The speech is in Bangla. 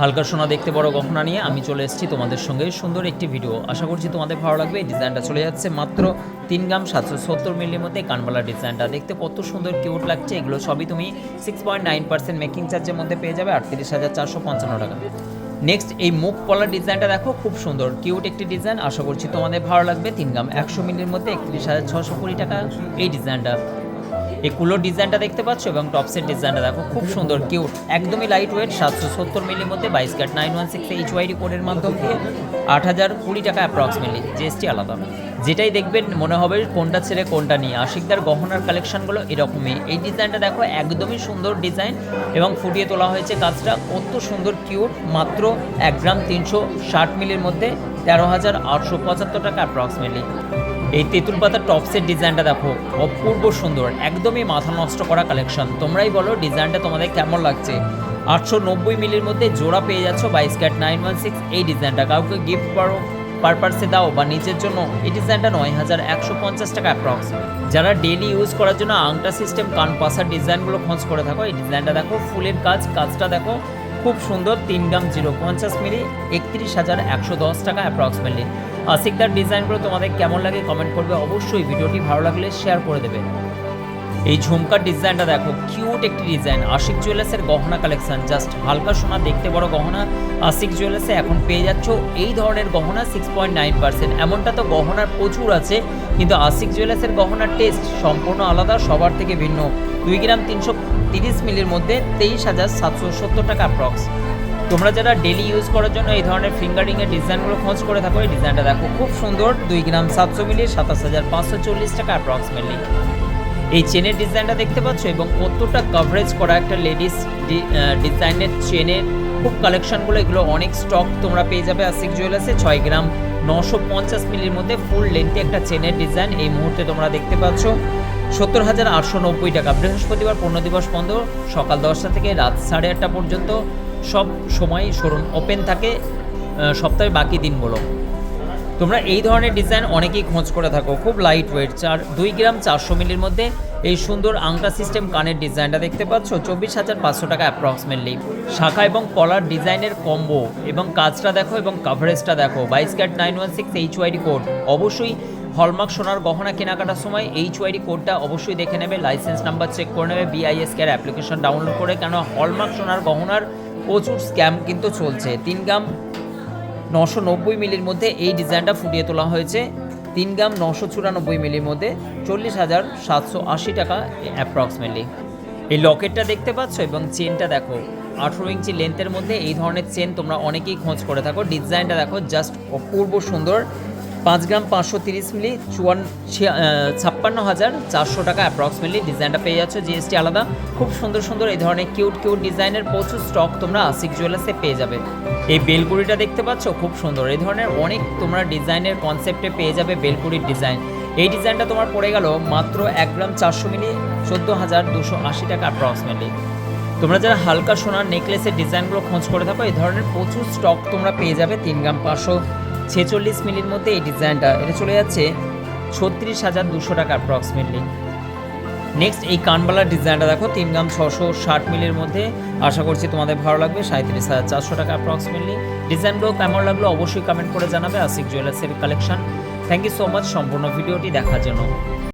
হালকা সোনা দেখতে বড় গহনা নিয়ে আমি চলে এসেছি তোমাদের সঙ্গে সুন্দর একটি ভিডিও। আশা করছি তোমাদের ভালো লাগবে। এই ডিজাইনটা চলে যাচ্ছে মাত্র 3 গ্রাম 770 মিলির মধ্যে। কানবালা ডিজাইনটা দেখতে কত সুন্দর কিউট লাগছে। এগুলো সবই তুমি 6.9% মেকিং চার্জের মধ্যে পেয়ে যাবে 38,455 টাকা। নেক্সট এই মুখ পলার ডিজাইনটা দেখো, খুব সুন্দর কিউট একটি ডিজাইন। আশা করছি তোমাদের ভালো লাগবে। 3 গ্রাম 100 মিলির মধ্যে 31,620 টাকা এই ডিজাইনটা। এই কুলোর ডিজাইনটা দেখতে পাচ্ছ এবং টপসের ডিজাইনটা দেখো, খুব সুন্দর কিউট, একদমই লাইট ওয়েট। 770 মিলির মধ্যে 22 ক্যারেট 916 এইচওয়াইডি কোডের মাধ্যমে 8,020 টাকা অ্যাপ্রক্সিমেটলি। জিএসটি আলাদা। যেটাই দেখবেন মনে হবে কোনটা ছেড়ে কোনটা নিয়ে। আশিকদার গহনার কালেকশনগুলো এরকমই। এই ডিজাইনটা দেখো, একদমই সুন্দর ডিজাইন এবং ফুটিয়ে তোলা হয়েছে কাজটা। কত সুন্দর কিউট, মাত্র 1 গ্রাম 360 মিলির মধ্যে 13,875 টাকা অ্যাপ্রক্সিমেটলি। এই তেঁতুল পাতার টপসের ডিজাইনটা দেখো, অপূর্ব সুন্দর, একদমই মাথা নষ্ট করা কালেকশন। তোমরাই বলো ডিজাইনটা তোমাদের কেমন লাগছে। 890 মিলির মধ্যে জোড়া পেয়ে যাচ্ছ 22 ক্যারেট 916 এই ডিজাইনটা। কাউকে গিফট পারপাসে দাও বা নিজের জন্য এই ডিজাইনটা 9,150 টাকা অ্যাপ্রক্স। যারা ডেলি ইউজ করার জন্য আংটা সিস্টেম কান পাসার ডিজাইনগুলো খোঁজ করে থাকো, এই ডিজাইনটা দেখো, ফুলের কাজটা দেখো, খুব সুন্দর। 3 গ্রাম 050 মিলি 31,110 টাকা অ্যাপ্রক্সিমেটলি। আশিকদার ডিজাইনগুলো তোমাদের কেমন লাগে কমেন্ট করবে অবশ্যই। ভিডিওটি ভালো লাগলে শেয়ার করে দেবে। এই ঝুমকার ডিজাইনটা দেখো, কিউট একটি ডিজাইন। আশিক জুয়েলার্সের গহনা কালেকশন, জাস্ট হালকা সোনা দেখতে বড় গহনা। আশিক জুয়েলার্সে এখন পেয়ে যাচ্ছ এই ধরনের গহনা 6.9%। এমনটা তো গহনার প্রচুর আছে, কিন্তু আশিক জুয়েলার্সের গহনার টেস্ট সম্পূর্ণ আলাদা, সবার থেকে ভিন্ন। 2 গ্রাম 330 মিলির মধ্যে 23,770 টাকা অ্যাপ্রক্স। তোমরা যারা ডেলি ইউজ করার জন্য এই ধরনের ফিঙ্গারিংয়ের ডিজাইনগুলো খোঁজ করে থাকো, এই ডিজাইনটা দেখো, খুব সুন্দর। 2 গ্রাম 700 মিলি 27,540 টাকা অ্যাপ্রক্সিমেটলি। এই চেনের ডিজাইনটা দেখতে পাচ্ছ এবং কতটা কভারেজ করা একটা লেডিস ডিজাইনের চেনের খুব কালেকশনগুলো। এগুলো অনেক স্টক তোমরা পেয়ে যাবে আশিক জুয়েলার্সে। 6 গ্রাম 950 মিলির মধ্যে ফুল লেন্থে একটা চেনের ডিজাইন এই মুহূর্তে তোমরা দেখতে পাচ্ছ 70,890 টাকা। বৃহস্পতিবার পূর্ণ দিবস বন্ধ, সকাল 10টা থেকে রাত 8:30 পর্যন্ত সব সময় শোরুম ওপেন থাকে, সপ্তাহের বাকি দিনগুলো। তোমরা এই ধরনের ডিজাইন অনেকেই খোঁজ করে থাকো, খুব লাইট ওয়েট। 2 গ্রাম 400 মিলির মধ্যে এই সুন্দর আংটা সিস্টেম কানের ডিজাইনটা দেখতে পাচ্ছ 24,500 টাকা অ্যাপ্রক্সিমেটলি। শাখা এবং কলার ডিজাইনের কম্বো এবং কাজটা দেখো এবং কাভারেজটা দেখো। 22 ক্যারেট 916 এইচওয়াইডি কোড। অবশ্যই হলমার্ক সোনার গহনা কেনাকাটার সময় এইচওয়াইডি কোডটা অবশ্যই দেখে নেবে, লাইসেন্স নাম্বার চেক করে নেবে, BIS কেয়ার অ্যাপ্লিকেশন ডাউনলোড করে। কেন হলমার্ক সোনার গহনার প্রচুর স্ক্যাম কিন্তু চলছে। 3 গ্রাম 990 মিলির মধ্যে এই ডিজাইনটা ফুটিয়ে তোলা হয়েছে 3 গ্রাম 994 মিলির মধ্যে 40,780 টাকা অ্যাপ্রক্সিমেটলি। এই লকেটটা দেখতে পাচ্ছ এবং চেনটা দেখো, 18 ইঞ্চি লেন্থের মধ্যে এই ধরনের চেন তোমরা অনেকেই খোঁজ করে থাকো। ডিজাইনটা দেখো, জাস্ট অপূর্ব সুন্দর। 5 গ্রাম 530 মিলি 56,400 টাকা অ্যাপ্রক্সিমেটলি। ডিজাইনটা পেয়ে যাচ্ছ, জিএসটি আলাদা। খুব সুন্দর সুন্দর এই ধরনের কিউট ডিজাইনের প্রচুর স্টক তোমরা আশিক জুয়েলার্সে পেয়ে যাবে। এই বেলপুরিটা দেখতে পাচ্ছ, খুব সুন্দর। এই ধরনের অনেক তোমরা ডিজাইনের কনসেপ্টে পেয়ে যাবে বেলপুরির ডিজাইন। এই ডিজাইনটা তোমার পড়ে গেল মাত্র 1 গ্রাম 400 মিলি 14,280 টাকা অ্যাপ্রক্সিমেটলি। তোমরা যারা হালকা সোনার নেকলেসের ডিজাইনগুলো খোঁজ করে থাকো, এই ধরনের প্রচুর স্টক তোমরা পেয়ে যাবে। 3 গ্রাম 546 মিলির মধ্যে এই ডিজাইনটা, এটা চলে যাচ্ছে 36,200 টাকা অ্যাপ্রক্সিমেটলি। নেক্সট এই কানবালার ডিজাইনটা দেখো, 3 গ্রাম 660 মিলির মধ্যে। আশা করছি তোমাদের ভালো লাগবে। 37,400 টাকা অ্যাপ্রক্সিমেটলি। ডিজাইনগুলো কেমন লাগলো অবশ্যই কমেন্ট করে জানাবে। আশিক জুয়েলার্সের collection. Thank you so much সম্পূর্ণ ভিডিওটি দেখার জন্য।